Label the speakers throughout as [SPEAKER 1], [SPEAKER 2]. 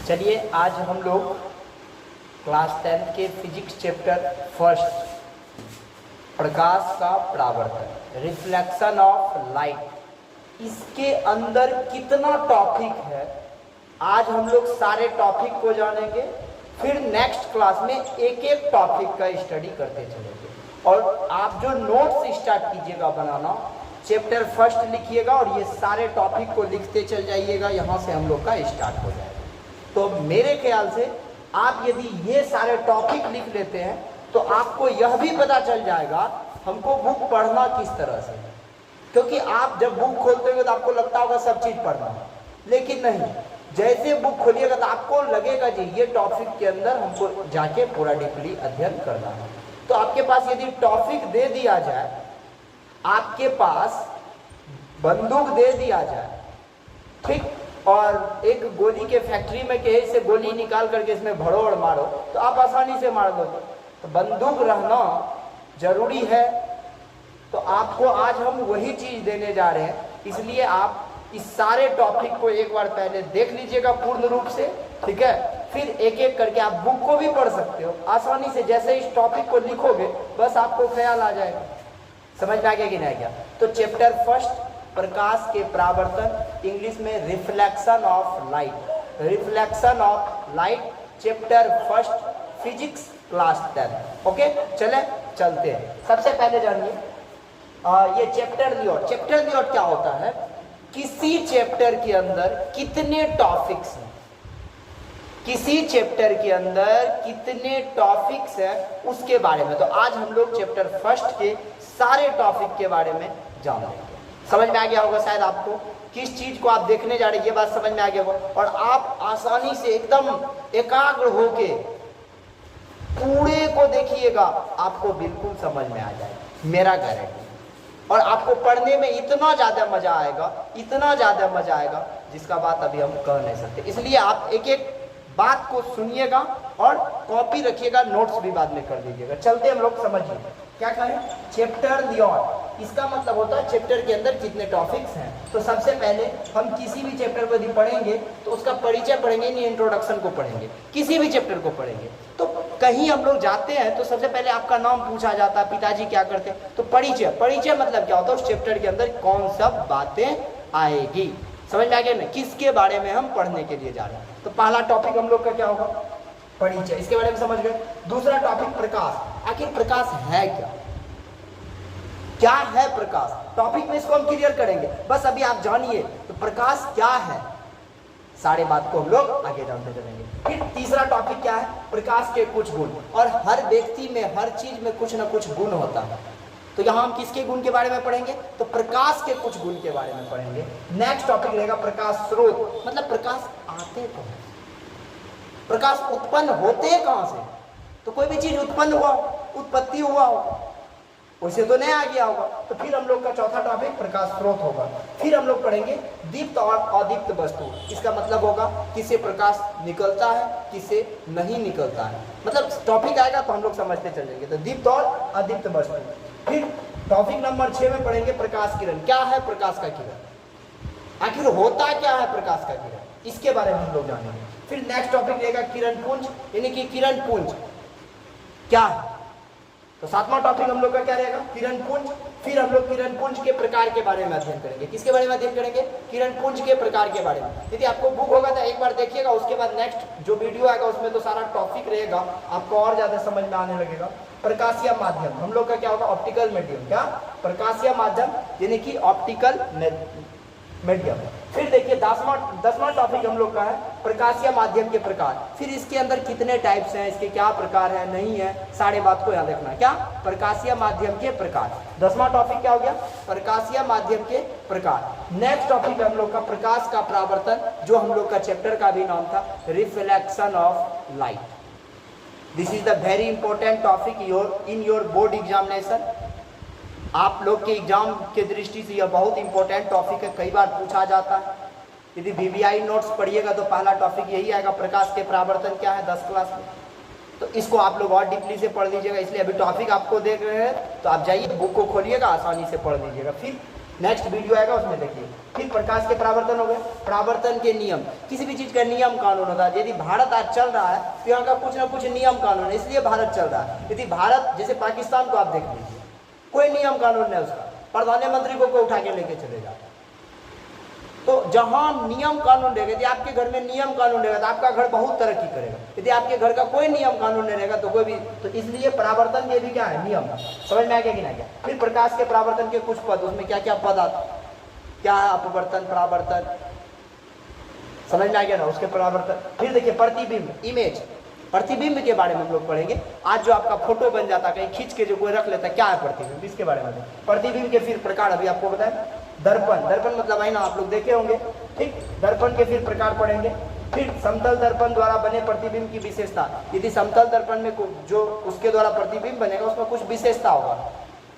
[SPEAKER 1] चलिए आज हम लोग क्लास 10 के फिजिक्स चैप्टर फर्स्ट प्रकाश का परावर्तन रिफ्लेक्शन ऑफ लाइट, इसके अंदर कितना टॉपिक है आज हम लोग सारे टॉपिक को जानेंगे। फिर नेक्स्ट क्लास में एक एक टॉपिक का स्टडी करते चलेंगे और आप जो नोट्स स्टार्ट कीजिएगा बनाना, चैप्टर फर्स्ट लिखिएगा और ये सारे टॉपिक को लिखते चल जाइएगा। यहाँ से हम लोग का स्टार्ट हो जाएगा। तो मेरे ख्याल से आप यदि ये सारे टॉपिक लिख लेते हैं तो आपको यह भी पता चल जाएगा हमको बुक पढ़ना किस तरह से, क्योंकि आप जब बुक खोलते हो तो आपको लगता होगा सब चीज़ पढ़ना है, लेकिन नहीं। जैसे बुक खोलिएगा तो आपको लगेगा जी ये टॉपिक के अंदर हमको जाके पूरा डीपली अध्ययन करना है। तो आपके पास यदि टॉपिक दे दिया जाए, आपके पास बंदूक दे दिया जाए, ठीक, और एक गोली के फैक्ट्री में कहे से गोली निकाल करके इसमें भरो और मारो तो आप आसानी से मार दोगे। तो बंदूक रहना जरूरी है। तो आपको आज हम वही चीज देने जा रहे हैं, इसलिए आप इस सारे टॉपिक को एक बार पहले देख लीजिएगा पूर्ण रूप से, ठीक है। फिर एक एक करके आप बुक को भी पढ़ सकते हो आसानी से। जैसे इस टॉपिक को लिखोगे बस आपको ख्याल आ जाएगा। समझ में आ गया कि नहीं गया? तो चैप्टर फर्स्ट प्रकाश के परावर्तन, इंग्लिश में reflection of light, reflection of light, chapter first physics class 10। Okay, चले चलते हैं। सबसे पहले जानिए ये चैप्टर ल्योट। चैप्टर ल्योट क्या होता है? किसी चैप्टर के अंदर कितने टॉपिक्स हैं, किसी चैप्टर के अंदर कितने टॉपिक्स हैं उसके बारे में। तो आज हम लोग चैप्टर फर्स्ट के सारे टॉपिक के बारे में जानेंगे। समझ में आ गया होगा शायद आपको किस चीज को आप देखने जा रहे हैं, ये बात समझ में आ गया होगा। और आप आसानी से एकदम एकाग्र होके पूरे को देखिएगा, आपको बिल्कुल समझ में आ जाएगा, मेरा गारंटी। और आपको पढ़ने में इतना ज्यादा मजा आएगा, इतना ज्यादा मजा आएगा जिसका बात अभी हम कह नहीं सकते। इसलिए आप एक एक बात को सुनिएगा और कॉपी रखिएगा, नोट्स भी बाद में कर दीजिएगा। चलते हम लोग समझिए क्या करें। चैप्टर ल्योट, इसका मतलब होता है चैप्टर के अंदर कितने टॉपिक्स हैं। तो सबसे पहले हम किसी भी चैप्टर को यदि पढ़ेंगे तो उसका परिचय पढ़ेंगे, नहीं इंट्रोडक्शन को पढ़ेंगे, किसी भी चैप्टर को पढ़ेंगे। तो कहीं हम लोग जाते हैं तो सबसे पहले आपका नाम पूछा जाता है, पिताजी क्या करते हैं। तो परिचय, परिचय मतलब क्या होता है? उस चैप्टर के अंदर कौन सब बातें आएगी। समझ में आ गया ना, किसके बारे में हम पढ़ने के लिए जा रहे हैं। तो पहला टॉपिक हम लोग का क्या होगा? परिचय, इसके बारे में समझ गए। दूसरा टॉपिक प्रकाश। आखिर प्रकाश है क्या, क्या है प्रकाश? टॉपिक में इसको हम क्लियर करेंगे, बस अभी आप जानिए तो प्रकाश क्या है, सारे बात को हम लोग आगे जानते चलेंगे। फिर तीसरा टॉपिक क्या है? प्रकाश के कुछ गुण। और हर व्यक्ति में, हर चीज में कुछ ना कुछ गुण होता है। तो यहाँ हम किसके गुण के बारे में पढ़ेंगे? तो प्रकाश के कुछ गुण के बारे में पढ़ेंगे। नेक्स्ट टॉपिक रहेगा प्रकाश स्रोत, मतलब प्रकाश आते कहाँ से, प्रकाश उत्पन्न होते कहाँ से। तो कोई भी चीज उत्पन्न हुआ, उत्पत्ति हुआ हो, उसे तो नहीं आ गया होगा। तो फिर हम लोग का चौथा टॉपिक प्रकाश स्रोत होगा। फिर हम लोग पढ़ेंगे दीप्त और अदीप्त वस्तु। इसका मतलब होगा किससे प्रकाश निकलता है, किससे नहीं निकलता है। मतलब टॉपिक आएगा तो हम लोग समझते चलेंगे। तो दीप्त और अदीप्त वस्तु। फिर टॉपिक नंबर 6 में पढ़ेंगे प्रकाश किरण। क्या है प्रकाश का किरण, आखिर होता क्या है प्रकाश का किरण, इसके बारे में हम लोग जानेंगे। फिर नेक्स्ट टॉपिक रहेगा किरण पुंज, यानी कि किरण पुंज क्या है। तो सातवां टॉपिक हम लोग का क्या रहेगा? किरण पुंज। फिर हम लोग किरण पुंज के प्रकार के बारे में अध्ययन करेंगे। किसके बारे में अध्ययन करेंगे? किरण पुंज के प्रकार के बारे में। यदि आपको बुक होगा तो एक बार देखिएगा, उसके बाद नेक्स्ट जो वीडियो आएगा उसमें तो सारा टॉपिक रहेगा, आपको और ज्यादा समझ में आने लगेगा। प्रकाशीय माध्यम हम लोग का क्या होगा? Optical medium. क्या? प्रकाशीय माध्यम यानी कि ऑप्टिकल मीडियम। फिर देखिए 10वां टॉपिक हम लोग का है प्रकाशीय माध्यम के प्रकार। फिर इसके अंदर कितने टाइप्स हैं, इसके क्या प्रकार है, नहीं है, सारे बात को याद रखना। क्या? प्रकाशीय माध्यम के प्रकार। 10वां टॉपिक क्या हो गया? प्रकाशीय माध्यम के प्रकार। नेक्स्ट टॉपिक हम लोग का प्रकाश का परावर्तन, जो हम लोग का चैप्टर का भी नाम था reflection of light. This is the very important topic in your board examination. आप लोग के एग्जाम के दृष्टि से यह बहुत इंपॉर्टेंट टॉपिक है, कई बार पूछा जाता है। यदि VVI नोट्स पढ़िएगा तो पहला टॉपिक यही आएगा, प्रकाश के परावर्तन क्या है 10 क्लास में। तो इसको आप लोग और डीपली से पढ़ लीजिएगा। इसलिए अभी टॉपिक आपको देख रहे हैं तो आप जाइए बुक को खोलिएगा, आसानी से पढ़ लीजिएगा। फिर नेक्स्ट वीडियो आएगा उसमें देखिए। फिर प्रकाश के परावर्तन हो गए, परावर्तन के नियम, किसी भी चीज़ का नियम कानून होता है। यदि भारत आज चल रहा है तो यहाँ का कुछ ना कुछ नियम कानून है, इसलिए भारत चल रहा है। यदि भारत, जैसे पाकिस्तान को आप देख लीजिए, कोई नियम कानून नहीं उसका, प्रधानमंत्री को उठा के लेके चले जाता। तो जहां नियम कानून रहेगा, यदि आपके घर में नियम कानून रहेगा तो आपका घर बहुत तरक्की करेगा। यदि आपके घर का कोई नियम कानून नहीं रहेगा तो कोई भी, तो इसलिए परावर्तन के भी क्या है, नियम। समझ में आ गया कि ना क्या। फिर प्रकाश के परावर्तन के कुछ पद, उसमें क्या क्या पद आता, क्या है, अपवर्तन, परावर्तन, समझ में आ गया ना, उसके परावर्तन। फिर देखिए प्रतिबिंब, इमेज, प्रतिबिंब के बारे में हम लोग पढ़ेंगे। आज जो आपका फोटो बन जाता है कहीं खींच के जो कोई रख लेता है, क्या है प्रतिबिंब, इसके बारे में। प्रतिबिंब के फिर प्रकार अभी आपको बताएं। दर्पण, दर्पण मतलब आईना, आप लोग देखे होंगे, ठीक। दर्पण के फिर प्रकार पढ़ेंगे। फिर समतल दर्पण द्वारा बने प्रतिबिंब की विशेषता, यदि समतल दर्पण में जो उसके द्वारा प्रतिबिंब बनेगा उसमें कुछ विशेषता होगा।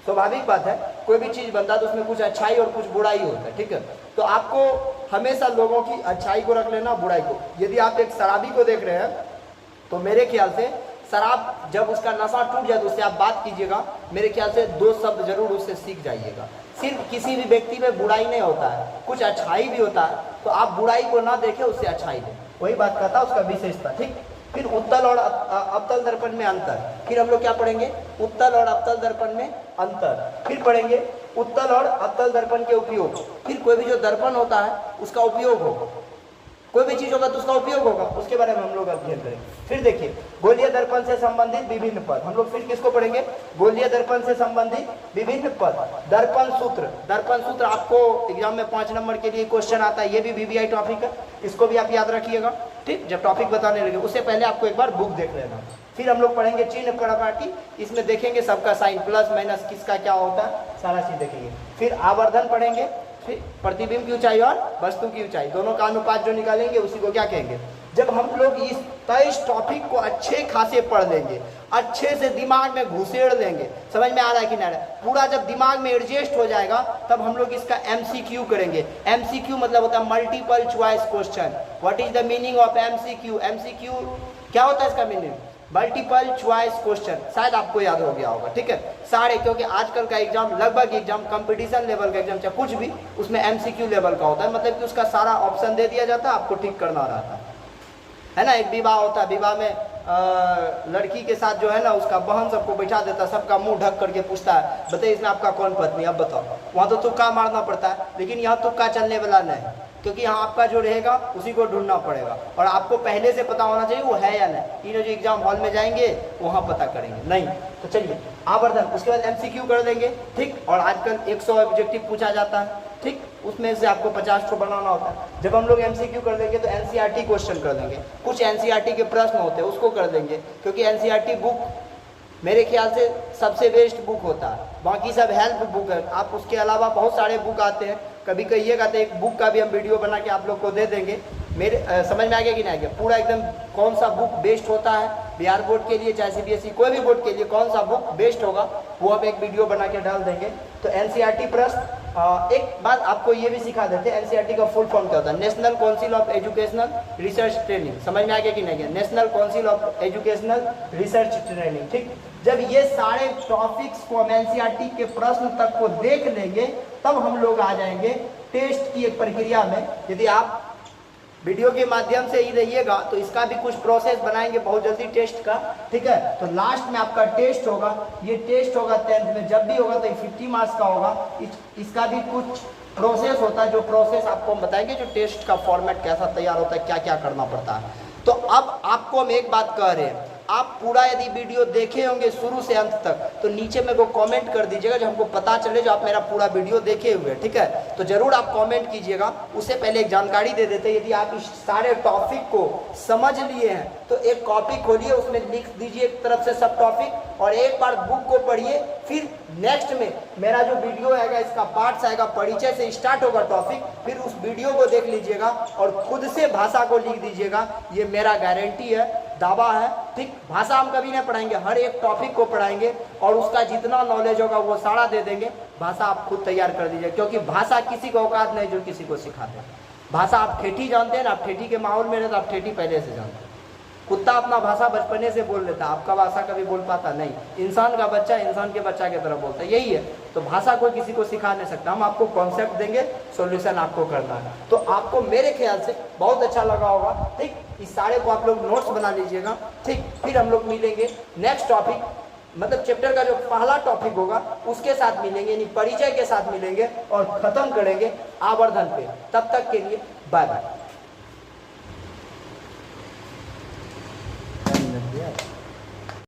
[SPEAKER 1] स्वाभाविक बात है, कोई भी चीज बनता है तो उसमें कुछ अच्छाई और कुछ बुराई होता है, ठीक है। तो आपको हमेशा लोगों की अच्छाई को रख लेना, बुराई को। यदि आप एक शराबी को देख रहे हैं तो मेरे ख्याल से शराब जब उसका नशा टूट जाए तो उससे आप बात कीजिएगा, मेरे ख्याल से 2 शब्द जरूर उससे सीख जाइएगा। सिर्फ किसी भी व्यक्ति में बुराई नहीं होता है, कुछ अच्छाई भी होता है, तो आप बुराई को ना देखें, उससे अच्छाई दें, वही बात कहता है उसका विशेषता, ठीक। फिर उत्तल और अवतल दर्पण में अंतर, फिर हम लोग क्या पढ़ेंगे, उत्तल और अवतल दर्पण में अंतर। फिर पढ़ेंगे उत्तल और अवतल दर्पण के उपयोग। फिर कोई भी जो दर्पण होता है उसका उपयोग होगा, कोई भी चीज होगा तो उसका उपयोग होगा, उसके बारे में हम लोग अध्ययन करेंगे। फिर देखिए गोलीय दर्पण से संबंधित विभिन्न पद, हम लोग फिर किसको पढ़ेंगे, गोलीय दर्पण से संबंधित विभिन्न पद। दर्पण सूत्र, दर्पण सूत्र आपको एग्जाम में 5 नंबर के लिए क्वेश्चन आता है, ये भी VVI टॉपिक है, इसको भी आप याद रखिएगा, ठीक। जब टॉपिक बताने लगे उससे पहले आपको एक बार बुक देख लेना। फिर हम लोग पढ़ेंगे चिन्ह प्रॉपर्टी, इसमें देखेंगे सबका साइन, प्लस माइनस किसका क्या होता है, सारा चीज देखेंगे। फिर आवर्धन पढ़ेंगे, फिर प्रतिबिंब की ऊंचाई और वस्तु की ऊंचाई, दोनों का अनुपात जो निकालेंगे उसी को क्या कहेंगे। जब हम लोग इस 23 टॉपिक को अच्छे खासे पढ़ लेंगे, अच्छे से दिमाग में घुसेड़ लेंगे, समझ में आ रहा है कि नहीं, पूरा जब दिमाग में एडजस्ट हो जाएगा तब हम लोग इसका MCQ करेंगे। MCQ मतलब होता है multiple choice question. What is the meaning of MCQ? MCQ क्या होता है इसका मीनिंग, मल्टीपल चॉइस क्वेश्चन, शायद आपको याद हो गया होगा, ठीक है सारे, क्योंकि आजकल का एग्जाम, लगभग एग्जाम कंपटीशन लेवल का एग्जाम चाहे कुछ भी, उसमें MCQ लेवल का होता है, मतलब कि उसका सारा ऑप्शन दे दिया जाता है, आपको ठीक करना रहता है ना। एक विवाह होता है, विवाह में लड़की के साथ जो है ना उसका बहन सबको बैठा देता है, सबका मुंह ढक करके पूछता है बताइए इसमें आपका कौन पत्नी, अब बताओ। वहाँ तो तुक्का मारना पड़ता है, लेकिन यहाँ तुक्का चलने वाला नहीं, क्योंकि यहाँ आपका जो रहेगा उसी को ढूंढना पड़ेगा, और आपको पहले से पता होना चाहिए वो है या नहीं। तीनों जो एग्जाम हॉल में जाएंगे वहाँ पता करेंगे, नहीं तो चलिए आवर्धन, उसके बाद MCQ कर देंगे, ठीक। और आजकल 100 ऑब्जेक्टिव पूछा जाता है, ठीक, उसमें से आपको 50 बनाना होता है। जब हम लोग MCQ कर देंगे तो NCERT क्वेश्चन कर देंगे, कुछ NCERT के प्रश्न होते हैं उसको कर देंगे, क्योंकि NCERT बुक मेरे ख्याल से सबसे बेस्ट बुक होता है, बाकी सब हेल्प बुक है। आप उसके अलावा बहुत सारे बुक आते हैं, कभी कहिएगा तो एक बुक का भी हम वीडियो बना के आप लोग को दे देंगे। मेरे समझ में आ गया कि नहीं आ गया, पूरा एकदम कौन सा बुक बेस्ट होता है बिहार बोर्ड के लिए, चाहे CBSE कोई भी बोर्ड के लिए कौन सा बुक बेस्ट होगा वो हम एक वीडियो बना के डाल देंगे। तो NCERT प्रश्न, एक बात आपको ये भी सिखा देते हैं, NCERT का फुल फॉर्म क्या होता है, national council of educational research training, समझ में आ गया कि नहीं गया, national council of educational research training, ठीक। जब ये सारे टॉपिक्स को हम NCERT के प्रश्न तक को देख लेंगे तब हम लोग आ जाएंगे टेस्ट की एक प्रक्रिया में। यदि आप वीडियो के माध्यम से ही रहिएगा तो इसका भी कुछ प्रोसेस बनाएंगे बहुत जल्दी टेस्ट का, ठीक है। तो लास्ट में आपका टेस्ट होगा, ये टेस्ट होगा 10th में, जब भी होगा तो 50 मार्क्स का होगा। इसका भी कुछ प्रोसेस होता है, जो प्रोसेस आपको हम बताएंगे, जो टेस्ट का फॉर्मेट कैसा तैयार होता है, क्या क्या करना पड़ता है। तो अब आपको हम एक बात कह रहे हैं, आप पूरा यदि वीडियो देखे होंगे शुरू से अंत तक तो नीचे में वो कमेंट कर दीजिएगा, जो हमको पता चले जो आप मेरा पूरा वीडियो देखे हुए, ठीक है। तो जरूर आप कमेंट कीजिएगा। उससे पहले एक जानकारी दे देते, यदि आप इस सारे टॉपिक को समझ लिए हैं तो एक कॉपी खोलिए, उसमें लिख दीजिए एक तरफ से सब टॉपिक, और एक बार बुक को पढ़िए। फिर नेक्स्ट में मेरा जो वीडियो आएगा इसका पार्ट्स आएगा, परिचय से स्टार्ट होगा टॉपिक, फिर उस वीडियो को देख लीजिएगा और खुद से भाषा को लिख दीजिएगा। ये मेरा गारंटी है, दावा है, ठीक। भाषा हम कभी नहीं पढ़ाएंगे, हर एक टॉपिक को पढ़ाएंगे और उसका जितना नॉलेज होगा वो सारा दे देंगे। भाषा आप खुद तैयार कर दीजिए, क्योंकि भाषा किसी को औकात नहीं जो किसी को सिखाते हैं। भाषा आप ठेठी जानते हैं ना, आप ठेठी के माहौल में रहते, आप ठेठी पहले से जानते हैं, कुत्ता अपना भाषा बचपने से बोल लेता, आपका भाषा कभी बोल पाता नहीं। इंसान का बच्चा इंसान के बच्चा की तरह बोलता है, यही है। तो भाषा कोई किसी को सिखा नहीं सकता, हम आपको कॉन्सेप्ट देंगे, सॉल्यूशन आपको करना है। तो आपको मेरे ख्याल से बहुत अच्छा लगा होगा, ठीक। इस सारे को आप लोग नोट्स बना लीजिएगा, ठीक। फिर हम लोग मिलेंगे नेक्स्ट टॉपिक, मतलब चैप्टर का जो पहला टॉपिक होगा उसके साथ मिलेंगे, यानी परिचय के साथ मिलेंगे और खत्म करेंगे आवर्धन पे। तब तक के लिए बाय बाय।